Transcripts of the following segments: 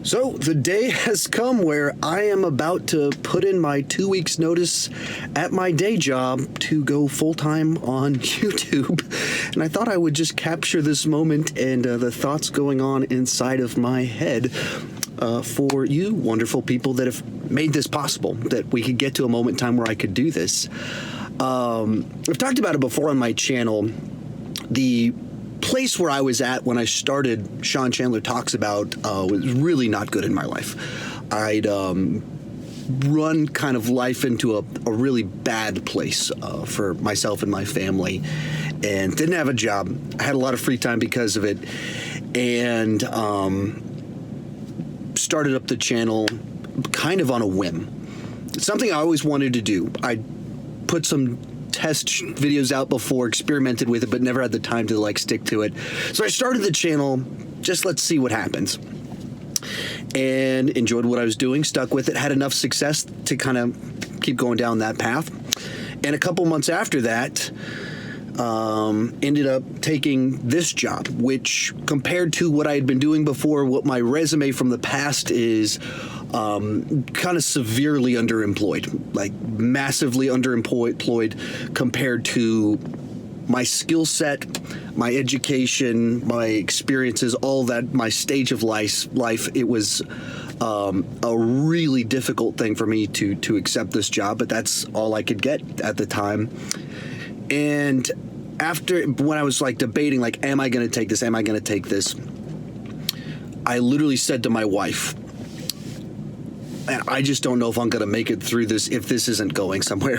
So the day has come where I am about to put in my 2 weeks notice at my day job to go full-time on YouTube. And I thought I would just capture this moment and the thoughts going on inside of my head for you wonderful people that have made this possible, that we could get to a moment in time where I could do this. I've talked about it before on my channel. The place where I was at when I started SeanChandler Talks About was really not good in my life. I'd run kind of life into a really bad place for myself and my family, and didn't have a job. I had a lot of free time because of it, and started up the channel kind of on a whim. It's something I always wanted to do. I put some test videos out before, experimented with it, but never had the time to stick to it. So I started the channel, just let's see what happens. And enjoyed what I was doing, stuck with it, had enough success to kind of keep going down that path. And a couple months after that, ended up taking this job, which compared to what I had been doing before, what my resume from the past is, kind of severely underemployed, like massively underemployed compared to my skill set, my education, my experiences, all that, my stage of life. It was a really difficult thing for me to accept this job, but that's all I could get at the time. And when I was debating, am I going to take this? Am I going to take this? I literally said to my wife, and I just don't know if I'm going to make it through this if this isn't going somewhere.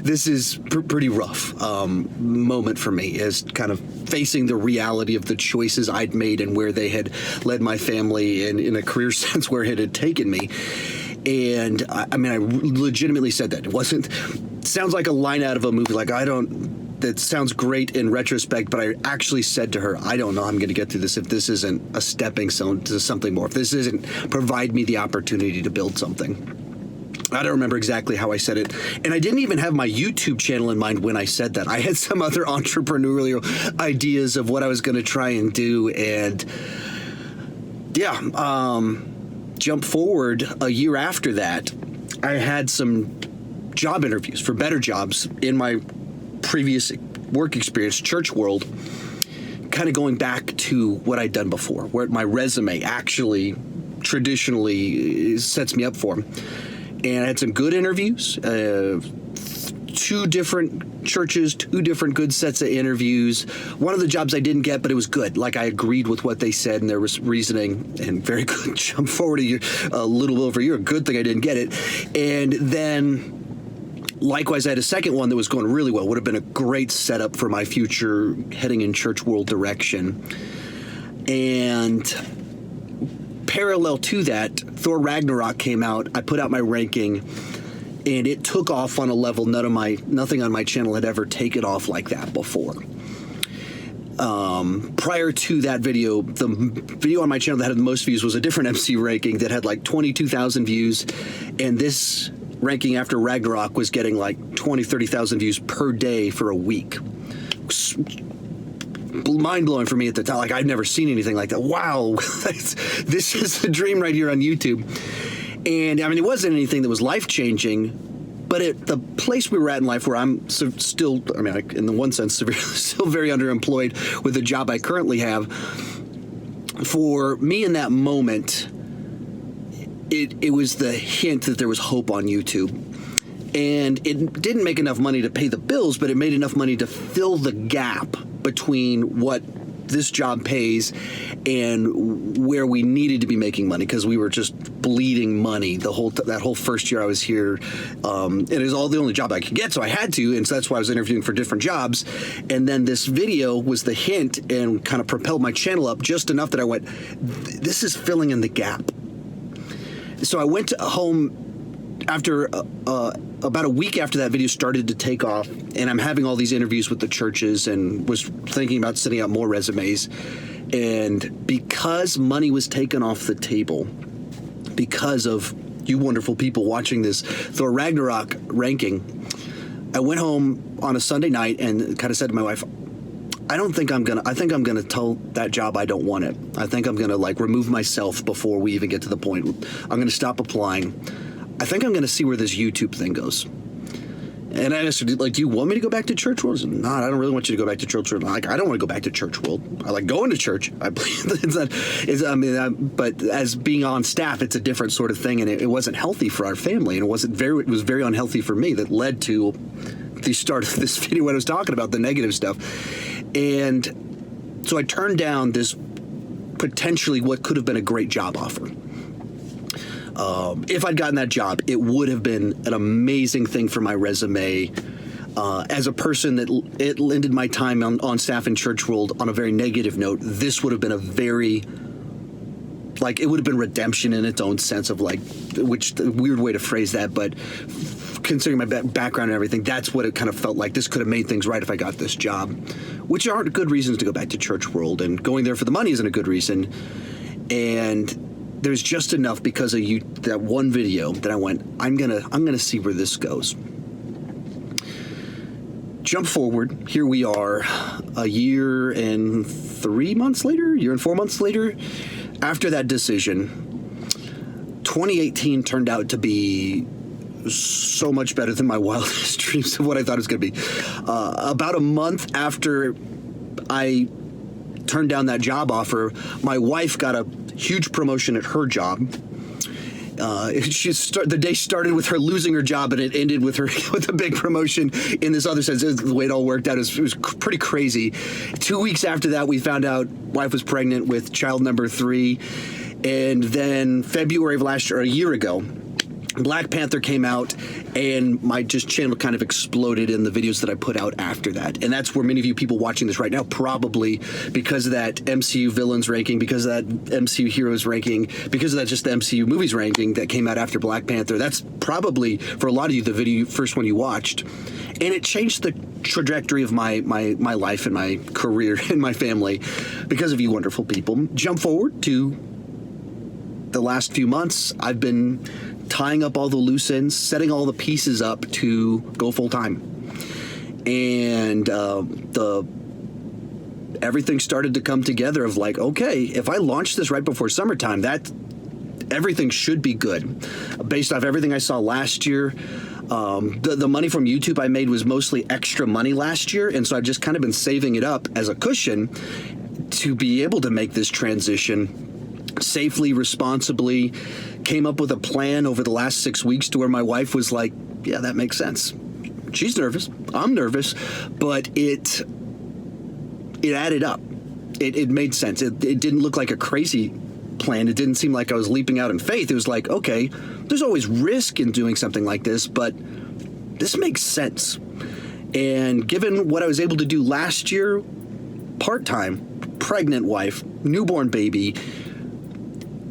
This is pretty rough moment for me, as kind of facing the reality of the choices I'd made and where they had led my family, and in a career sense where it had taken me. And I legitimately said that. It sounds like a line out of a movie. That sounds great in retrospect, but I actually said to her, I don't know how I'm going to get through this if this isn't a stepping stone to something more, if this isn't provide me the opportunity to build something. I don't remember exactly how I said it, and I didn't even have my YouTube channel in mind when I said that. I had some other entrepreneurial ideas of what I was going to try and do, and jump forward a year after that, I had some job interviews for better jobs in my previous work experience, church world, kind of going back to what I'd done before, where my resume actually traditionally sets me up for. And I had some good interviews, 2 different churches, 2 different good sets of interviews. One of the jobs I didn't get, but it was good. I agreed with what they said, and there was reasoning, and very good. Jump forward a little over a year. Good thing I didn't get it. And then likewise, I had a second one that was going really well. Would have been a great setup for my future heading in church world direction. And parallel to that, Thor Ragnarok came out. I put out my ranking, and it took off on a level nothing on my channel had ever taken off like that before. Prior to that video, the video on my channel that had the most views was a different MC ranking that had 22,000 views, and this ranking after Ragnarok was getting 20, 30,000 views per day for a week. Mind-blowing for me at the time. I'd never seen anything like that. Wow, this is the dream right here on YouTube. And it wasn't anything that was life-changing, but at the place we were at in life, where I'm still, in the one sense, still very underemployed with the job I currently have, for me in that moment, it was the hint that there was hope on YouTube. And it didn't make enough money to pay the bills, but it made enough money to fill the gap between what this job pays and where we needed to be making money, because we were just bleeding money that whole first year I was here. It was the only job I could get, so I had to, and so that's why I was interviewing for different jobs. And then this video was the hint and kind of propelled my channel up just enough that I went, this is filling in the gap. So I went home after about a week after that video started to take off, and I'm having all these interviews with the churches and was thinking about sending out more resumes. And because money was taken off the table, because of you wonderful people watching this Thor Ragnarok ranking, I went home on a Sunday night and kind of said to my wife, I think I'm gonna tell that job I don't want it. I think I'm gonna like remove myself before we even get to the point. I'm gonna stop applying. I think I'm gonna see where this YouTube thing goes. And I asked her, like, do you want me to go back to church world? She said, no, I don't really want you to go back to church world. Like, I don't want to go back to church world. I like going to church. But as being on staff, it's a different sort of thing, and it wasn't healthy for our family, and it was very unhealthy for me. That led to the start of this video when I was talking about the negative stuff. And so I turned down this potentially what could have been a great job offer. If I'd gotten that job, it would have been an amazing thing for my resume. As a person that it ended my time on staff in church world on a very negative note, this would have been a very, like, it would have been redemption in its own sense of, like, which the weird way to phrase that, but considering my background and everything, that's what it kind of felt like. This could have made things right if I got this job, which aren't good reasons to go back to church world, and going there for the money isn't a good reason. And there's just enough because of that one video that I went, I'm gonna see where this goes. Jump forward, here we are, a year and 4 months later, after that decision. 2018 turned out to be so much better than my wildest dreams of what I thought it was going to be. About a month after I turned down that job offer, my wife got a huge promotion at her job. The day started with her losing her job, and it ended with her with a big promotion in this other sense. The way it all worked out, it was pretty crazy. 2 weeks after that, we found out wife was pregnant with child number 3. And then February of last year, a year ago, Black Panther came out, and my channel kind of exploded in the videos that I put out after that. And that's where many of you people watching this right now, probably because of that MCU villains ranking, because of that MCU heroes ranking, because of that just the MCU movies ranking that came out after Black Panther. That's probably, for a lot of you, the first one you watched. And it changed the trajectory of my life and my career and my family because of you wonderful people. Jump forward to the last few months. I've been tying up all the loose ends, setting all the pieces up to go full time. And everything started to come together of like, okay, if I launch this right before summertime, everything should be good. Based off everything I saw last year, the money from YouTube I made was mostly extra money last year, and so I've just kind of been saving it up as a cushion to be able to make this transition safely, responsibly. Came up with a plan over the last 6 weeks to where my wife was like, yeah, that makes sense. She's nervous. I'm nervous. But it added up. It made sense. It didn't look like a crazy plan. It didn't seem like I was leaping out in faith. It was like, okay, there's always risk in doing something like this, but this makes sense. And given what I was able to do last year, part-time, pregnant wife, newborn baby,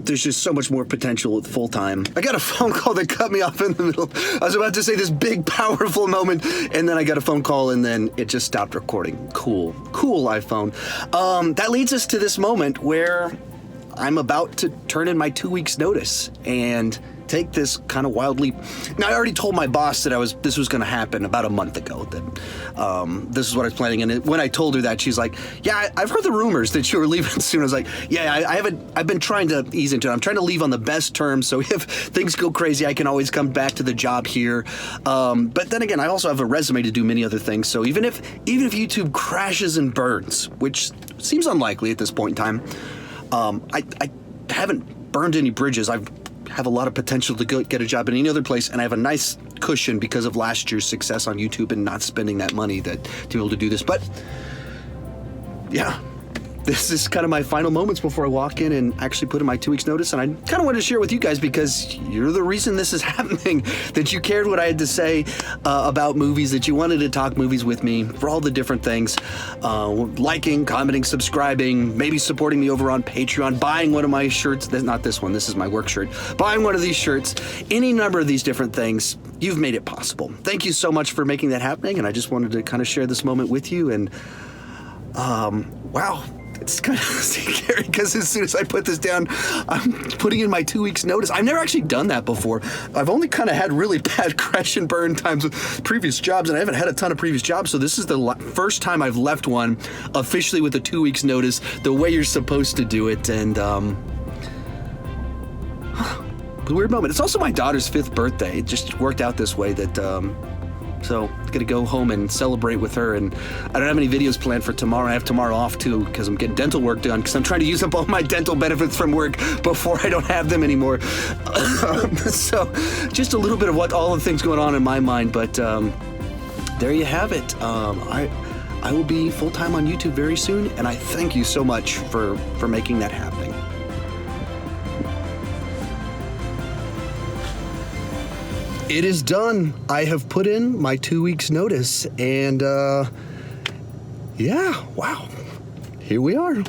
there's just so much more potential with full-time. I got a phone call that cut me off in the middle. I was about to say this big, powerful moment, and then I got a phone call, and then it just stopped recording. Cool iPhone. That leads us to this moment where I'm about to turn in my 2 weeks notice and take this kind of wild leap. Now, I already told my boss that this was going to happen about a month ago, that this is what I was planning. And when I told her that, she's like, yeah, I've heard the rumors that you were leaving soon. I was like, yeah, I've been trying to ease into it. I'm trying to leave on the best terms, so if things go crazy, I can always come back to the job here. But then again, I also have a resume to do many other things. So even if YouTube crashes and burns, which seems unlikely at this point in time, I haven't burned any bridges. I have a lot of potential to get a job in any other place, and I have a nice cushion because of last year's success on YouTube and not spending that money to be able to do this. But yeah, this is kind of my final moments before I walk in and actually put in my 2 weeks notice. And I kind of wanted to share with you guys because you're the reason this is happening, that you cared what I had to say about movies, that you wanted to talk movies with me for all the different things, liking, commenting, subscribing, maybe supporting me over on Patreon, buying one of my shirts. Not this one, this is my work shirt. Buying one of these shirts, any number of these different things. You've made it possible. Thank you so much for making that happening. And I just wanted to kind of share this moment with you. And wow. It's kind of scary because as soon as I put this down, I'm putting in my 2 weeks notice. I've never actually done that before. I've only kind of had really bad crash and burn times with previous jobs, and I haven't had a ton of previous jobs, so this is the first time I've left one officially with a 2 weeks notice, the way you're supposed to do it, and it was a weird moment. It's also my daughter's 5th birthday. It just worked out this way that, so I'm gonna go home and celebrate with her, and I don't have any videos planned for tomorrow. I have tomorrow off too because I'm getting dental work done because I'm trying to use up all my dental benefits from work before I don't have them anymore. So just a little bit of what all the things going on in my mind, but there you have it. I will be full-time on YouTube very soon, and I thank you so much for making that happen. It is done. I have put in my 2 weeks notice, and yeah, wow, here we are.